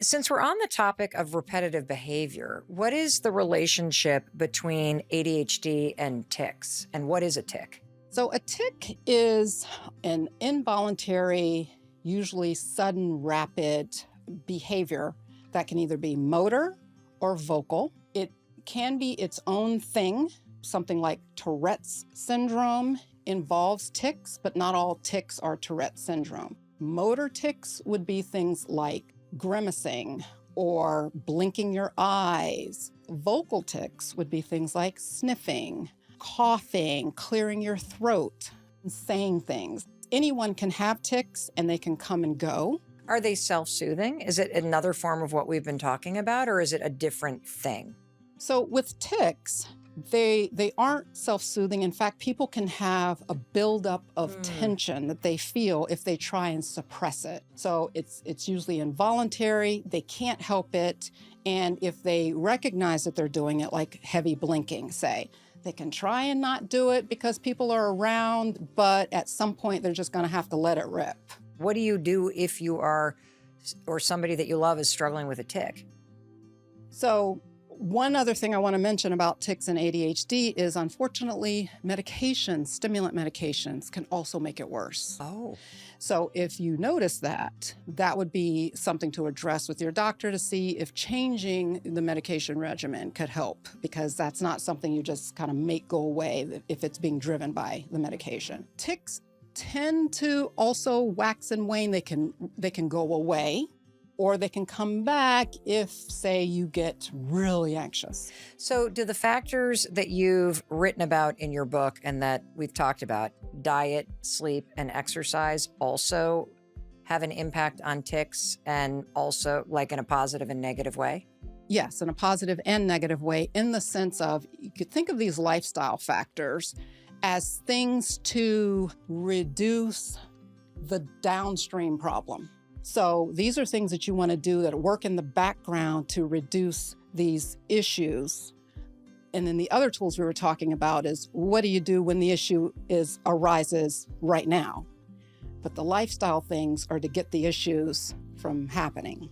Since we're on the topic of repetitive behavior, what is the relationship between ADHD and tics? And what is a tic? So, a tic is an involuntary, usually sudden, rapid behavior that can either be motor or vocal. It can be its own thing. Something like Tourette's syndrome involves tics, but not all tics are Tourette's syndrome. Motor tics would be things like grimacing or blinking your eyes. Vocal tics would be things like sniffing, coughing, clearing your throat, and saying things. Anyone can have tics and they can come and go. Are they self-soothing? Is it another form of what we've been talking about, or is it a different thing? So with tics, they aren't self-soothing. In fact, people can have a buildup of tension that they feel if they try and suppress it. So it's usually involuntary. They can't help it. And if they recognize that they're doing it, like heavy blinking, say, they can try and not do it because people are around, but at some point they're just going to have to let it rip. What do you do if you are, or somebody that you love is struggling with a tic? So one other thing I want to mention about tics and ADHD is, unfortunately, medications, stimulant medications, can also make it worse. Oh. So if you notice that, that would be something to address with your doctor to see if changing the medication regimen could help, because that's not something you just kind of make go away if it's being driven by the medication. Tics tend to also wax and wane. They can go away, or they can come back if, say, you get really anxious. So do the factors that you've written about in your book and that we've talked about, diet, sleep, and exercise, also have an impact on tics, and also like in a positive and negative way? Yes, in a positive and negative way, in the sense of, you could think of these lifestyle factors as things to reduce the downstream problem. So these are things that you want to do that work in the background to reduce these issues. And then the other tools we were talking about is, what do you do when the issue arises right now? But the lifestyle things are to get the issues from happening.